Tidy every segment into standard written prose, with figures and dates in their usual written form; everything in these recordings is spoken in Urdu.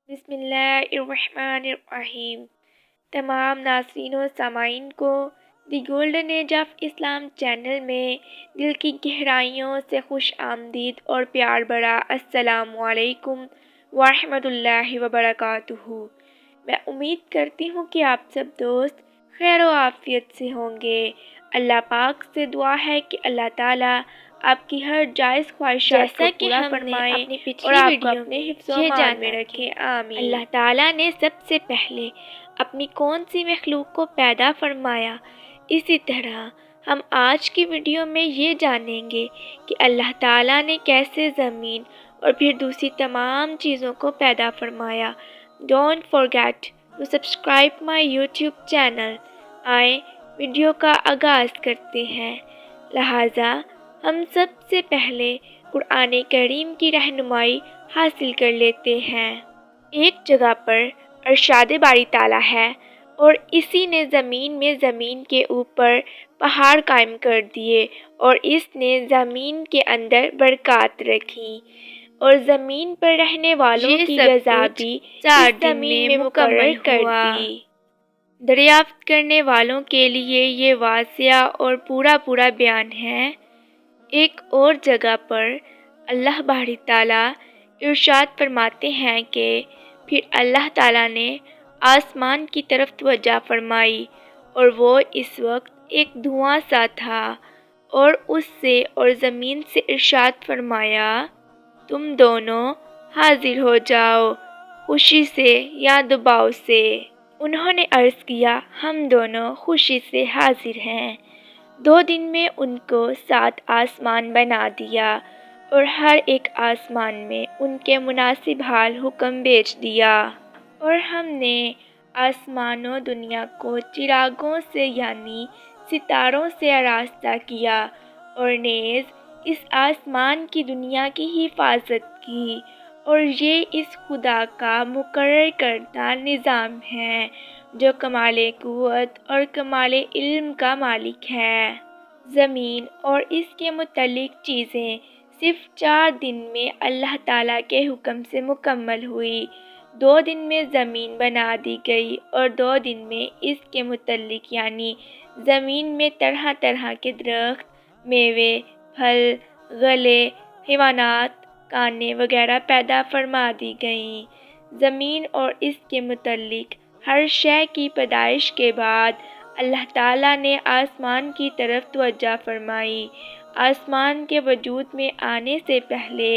بسم اللہ الرحمن الرحیم۔ تمام ناظرین و سامعین کو the golden age of Islam channel میں دل کی گہرائیوں سے خوش آمدید اور پیار بھرا السلام علیکم ورحمۃ اللہ وبرکاتہ۔ میں امید کرتی ہوں کہ آپ سب دوست خیر و عافیت سے ہوں گے۔ اللہ پاک سے دعا ہے کہ اللہ تعالیٰ آپ کی ہر جائز خواہشات کو پورا فرمائے اور آپ کو اپنے حفظ و امان میں رکھے، آمین۔ اللہ تعالیٰ نے سب سے پہلے اپنی کون سی مخلوق کو پیدا فرمایا، اسی طرح ہم آج کی ویڈیو میں یہ جانیں گے کہ اللہ تعالیٰ نے کیسے زمین اور پھر دوسری تمام چیزوں کو پیدا فرمایا۔ Don't forget to subscribe my YouTube channel. آئیں ویڈیو کا آغاز کرتے ہیں۔ لہٰذا ہم سب سے پہلے قرآن کریم کی رہنمائی حاصل کر لیتے ہیں۔ ایک جگہ پر ارشاد باری تعالیٰ ہے، اور اسی نے زمین کے اوپر پہاڑ قائم کر دیے، اور اس نے زمین کے اندر برکات رکھی، اور زمین پر رہنے والوں کی غذا بھی 4 دن میں مکمل کر دی۔ دریافت کرنے والوں کے لیے یہ واضح اور پورا بیان ہے۔ ایک اور جگہ پر اللہ باری تعالیٰ ارشاد فرماتے ہیں کہ پھر اللہ تعالیٰ نے آسمان کی طرف توجہ فرمائی، اور وہ اس وقت ایک دھواں سا تھا، اور اس سے اور زمین سے ارشاد فرمایا، تم دونوں حاضر ہو جاؤ، خوشی سے یا دباؤ سے۔ انہوں نے عرض کیا، ہم دونوں خوشی سے حاضر ہیں۔ 2 دن میں ان کو 7 آسمان بنا دیا، اور ہر ایک آسمان میں ان کے مناسب حال حکم بھیج دیا، اور ہم نے آسمان و دنیا کو چراغوں سے یعنی ستاروں سے آراستہ کیا، اور نیز اس آسمان کی دنیا کی حفاظت کی، اور یہ اس خدا کا مقرر کردہ نظام ہے جو کمال قوت اور کمال علم کا مالک ہے۔ زمین اور اس کے متعلق چیزیں صرف 4 دن میں اللہ تعالیٰ کے حکم سے مکمل ہوئی۔ 2 دن میں زمین بنا دی گئی، اور 2 دن میں اس کے متعلق یعنی زمین میں طرح طرح کے درخت، میوے، پھل، غلے، حیوانات، کانیں وغیرہ پیدا فرما دی گئیں۔ زمین اور اس کے متعلق ہر شے کی پیدائش کے بعد اللہ تعالیٰ نے آسمان کی طرف توجہ فرمائی۔ آسمان کے وجود میں آنے سے پہلے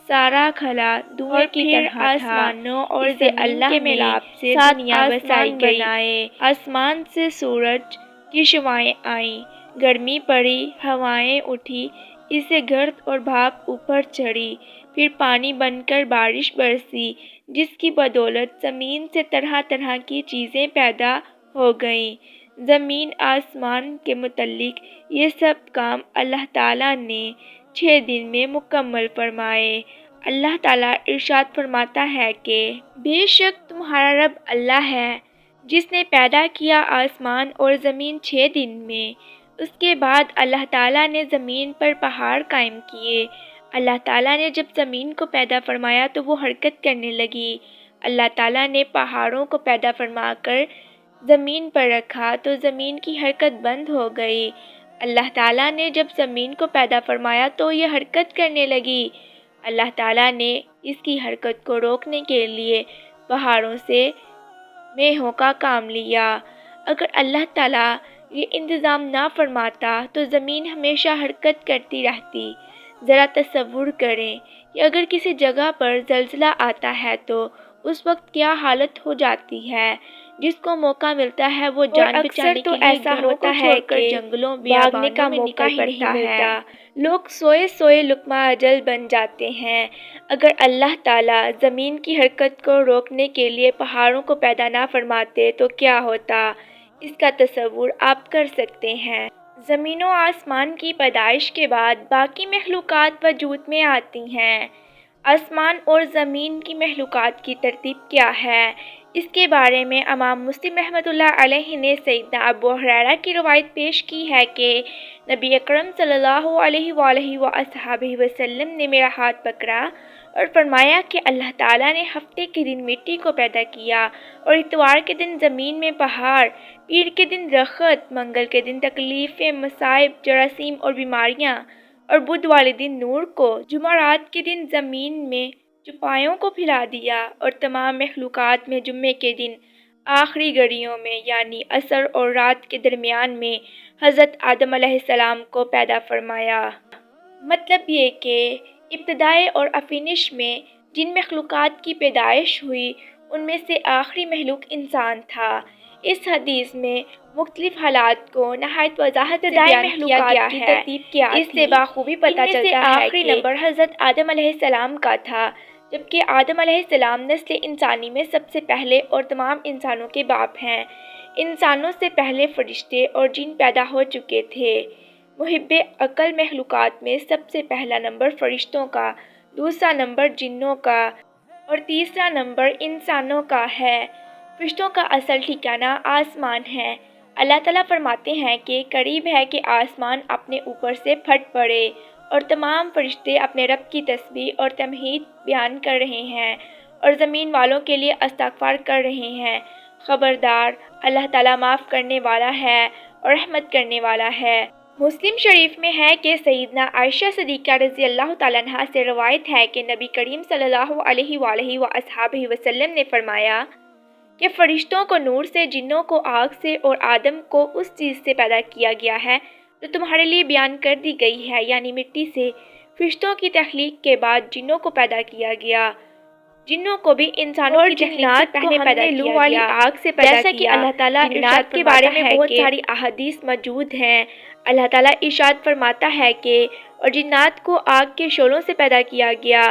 سارا خلا دھوئیں کی طرح تھا، آسمانوں اور زمین کے ملاپ سے دنیا بسائی گئی۔ آسمان سے سورج کی شعاعیں آئیں، گرمی پڑی، ہوائیں اٹھی، اس سے گرد اور بھاپ اوپر چڑھی، پھر پانی بن کر بارش برسی، جس کی بدولت زمین سے طرح طرح کی چیزیں پیدا ہو گئیں۔ زمین آسمان کے متعلق یہ سب کام اللہ تعالیٰ نے 6 دن میں مکمل فرمائے۔ اللہ تعالیٰ ارشاد فرماتا ہے کہ بے شک تمہارا رب اللہ ہے، جس نے پیدا کیا آسمان اور زمین 6 دن میں۔ اس کے بعد اللہ تعالیٰ نے زمین پر پہاڑ قائم کیے۔ اللہ تعالیٰ نے جب زمین کو پیدا فرمایا تو وہ حرکت کرنے لگی۔ اللہ تعالیٰ نے پہاڑوں کو پیدا فرما کر زمین پر رکھا تو زمین کی حرکت بند ہو گئی۔ اللہ تعالیٰ نے جب زمین کو پیدا فرمایا تو یہ حرکت کرنے لگی۔ اللہ تعالیٰ نے اس کی حرکت کو روکنے کے لیے پہاڑوں سے میوہوں کا کام لیا۔ اگر اللہ تعالیٰ یہ انتظام نہ فرماتا تو زمین ہمیشہ حرکت کرتی رہتی۔ ذرا تصور کریں کہ اگر کسی جگہ پر زلزلہ آتا ہے تو اس وقت کیا حالت ہو جاتی ہے۔ جس کو موقع ملتا ہے وہ جان بچانے کے لیے گھروں کو چھوڑ کر جنگلوں بیابانوں میں نکل پڑتا ہے۔ لوگ سوئے لقمہ اجل بن جاتے ہیں۔ اگر اللہ تعالیٰ زمین کی حرکت کو روکنے کے لیے پہاڑوں کو پیدا نہ فرماتے تو کیا ہوتا، اس کا تصور آپ کر سکتے ہیں۔ زمین و آسمان کی پیدائش کے بعد باقی مخلوقات وجود میں آتی ہیں۔ آسمان اور زمین کی مخلوقات کی ترتیب کیا ہے، اس کے بارے میں امام مسلم رحمۃ اللہ علیہ نے سیدنا ابو ہریرہ کی روایت پیش کی ہے کہ نبی اکرم صلی اللہ علیہ وآلہ وصحبہ وسلم نے میرا ہاتھ پکڑا اور فرمایا کہ اللہ تعالیٰ نے ہفتے کے دن مٹی کو پیدا کیا اور اتوار کے دن زمین میں پہاڑ، پیر کے دن درخت، منگل کے دن تکلیفیں، مصائب، جراثیم اور بیماریاں، اور بدھ والے دن نور کو، جمعرات کے دن زمین میں چوپایوں کو پھیلا دیا اور تمام مخلوقات میں جمعے کے دن آخری گھڑیوں میں یعنی عصر اور رات کے درمیان میں حضرت آدم علیہ السلام کو پیدا فرمایا۔ مطلب یہ کہ ابتدائے اور افینش میں جن مخلوقات کی پیدائش ہوئی ان میں سے آخری مخلوق انسان تھا۔ اس حدیث میں مختلف حالات کو نہایت وضاحت سے بیان کیا گیا ہے۔ اس سے بخوبی پتہ چلتا ہے کہ آخری نمبر حضرت آدم علیہ السلام کا تھا، جبکہ آدم علیہ السلام نسل انسانی میں سب سے پہلے اور تمام انسانوں کے باپ ہیں۔ انسانوں سے پہلے فرشتے اور جن پیدا ہو چکے تھے۔ محب عقل مخلوقات میں سب سے پہلا نمبر فرشتوں کا، دوسرا نمبر جنوں کا اور تیسرا نمبر انسانوں کا ہے۔ فرشتوں کا اصل ٹھکانہ آسمان ہے۔ اللہ تعالیٰ فرماتے ہیں کہ قریب ہے کہ آسمان اپنے اوپر سے پھٹ پڑے اور تمام فرشتے اپنے رب کی تسبیح اور تمجید بیان کر رہے ہیں اور زمین والوں کے لیے استغفار کر رہے ہیں۔ خبردار، اللہ تعالیٰ معاف کرنے والا ہے اور رحمت کرنے والا ہے۔ مسلم شریف میں ہے کہ سیدنا عائشہ صدیقہ رضی اللہ تعالیٰ عنہا سے روایت ہے کہ نبی کریم صلی اللہ علیہ وآلہ وآصحابہ وسلم نے فرمایا کہ فرشتوں کو نور سے، جنوں کو آگ سے اور آدم کو اس چیز سے پیدا کیا گیا ہے جو تمہارے لیے بیان کر دی گئی ہے یعنی مٹی سے۔ فرشتوں کی تخلیق کے بعد جنوں کو پیدا کیا گیا۔ جنوں کو بھی انسانوں کی تخلیق سے پہلے پیدا کیا گیا، آگ سے پیدا کیا۔ جیسا کہ اللہ تعالیٰ جنات کے بارے میں بہت ساری احادیث موجود ہیں۔ اللہ تعالیٰ ارشاد فرماتا ہے کہ اور جنات کو آگ کے شعلوں سے پیدا کیا گیا،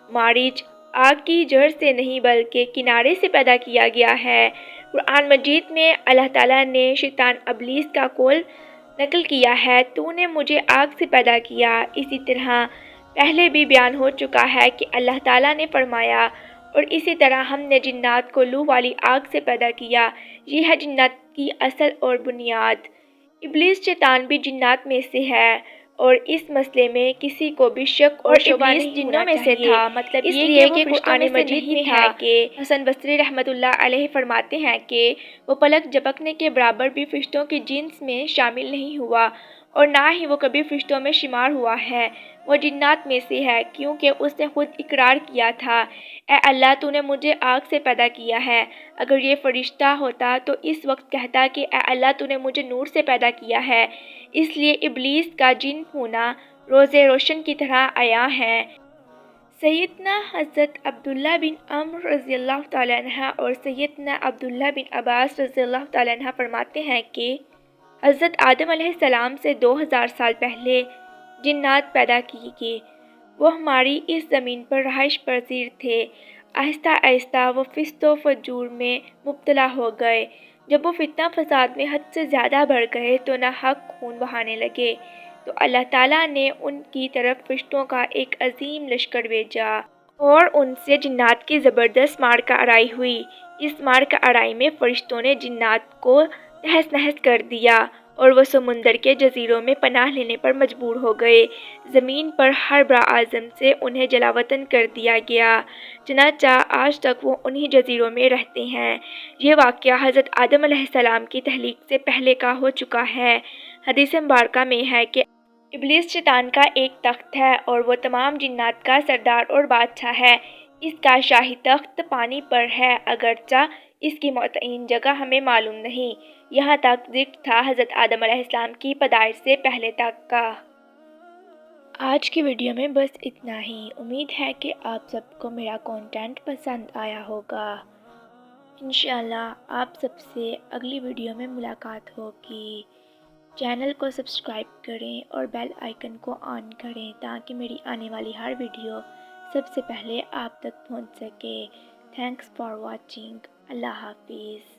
مارج آگ کی جڑ سے نہیں بلکہ کنارے سے پیدا کیا گیا ہے۔ قرآن مجید میں اللہ تعالیٰ نے شیطان ابلیس کا قول نقل کیا ہے، تو نے مجھے آگ سے پیدا کیا۔ اسی طرح پہلے بھی بیان ہو چکا ہے کہ اللہ تعالیٰ نے فرمایا اور اسی طرح ہم نے جنات کو لو والی آگ سے پیدا کیا۔ یہ ہے جنات کی اصل اور بنیاد۔ ابلیس شیطان بھی جنات میں سے ہے اور اس مسئلے میں کسی کو بھی شک اور شبہ نہیں جنوں میں سے تھا، مطلب اس لیے کہ قرآن مجید میں ہے کہ حسن بصری رحمۃ اللہ علیہ فرماتے ہیں کہ وہ پلک جھپکنے کے برابر بھی فرشتوں کی جنس میں شامل نہیں ہوا اور نہ ہی وہ کبھی فرشتوں میں شمار ہوا ہے، وہ جنات میں سے ہے، کیونکہ اس نے خود اقرار کیا تھا، اے اللہ تو نے مجھے آگ سے پیدا کیا ہے۔ اگر یہ فرشتہ ہوتا تو اس وقت کہتا کہ اے اللہ تو نے مجھے نور سے پیدا کیا ہے۔ اس لیے ابلیس کا جن ہونا روز روشن کی طرح عیاں ہے۔ سیدنا حضرت عبداللہ بن عمرو رضی اللہ تعالیٰ عنہ اور سیدنا عبداللہ بن عباس رضی اللہ تعالیٰ عنہ فرماتے ہیں کہ حضرت آدم علیہ السلام سے 2000 سال پہلے جنات پیدا کیے گئے۔ وہ ہماری اس زمین پر رہائش پذیر تھے۔ آہستہ آہستہ وہ فسق و فجور میں مبتلا ہو گئے۔ جب وہ فتنہ فساد میں حد سے زیادہ بڑھ گئے تو ناحق خون بہانے لگے، تو اللہ تعالیٰ نے ان کی طرف فرشتوں کا ایک عظیم لشکر بھیجا اور ان سے جنات کی زبردست مار کا آرائی ہوئی۔ اس مار کا آرائی میں فرشتوں نے جنات کو تہس نہس کر دیا اور وہ سمندر کے جزیروں میں پناہ لینے پر مجبور ہو گئے۔ زمین پر ہر براعظم سے انہیں جلاوطن کر دیا گیا، چنانچہ آج تک وہ انہی جزیروں میں رہتے ہیں۔ یہ واقعہ حضرت آدم علیہ السلام کی تخلیق سے پہلے کا ہو چکا ہے۔ حدیث مبارکہ میں ہے کہ ابلیس شیطان کا ایک تخت ہے اور وہ تمام جنات کا سردار اور بادشاہ ہے۔ اس کا شاہی تخت پانی پر ہے، اگرچہ اس کی متعین جگہ ہمیں معلوم نہیں۔ یہاں تک ذکر تھا حضرت آدم علیہ السلام کی پیدائش سے پہلے تک کا۔ آج کی ویڈیو میں بس اتنا ہی۔ امید ہے کہ آپ سب کو میرا کنٹینٹ پسند آیا ہوگا۔ انشاءاللہ آپ سب سے اگلی ویڈیو میں ملاقات ہوگی۔ چینل کو سبسکرائب کریں اور بیل آئیکن کو آن کریں تاکہ میری آنے والی ہر ویڈیو سب سے پہلے آپ تک پہنچ سکے۔ Thanks for watching. اللہ حافظ۔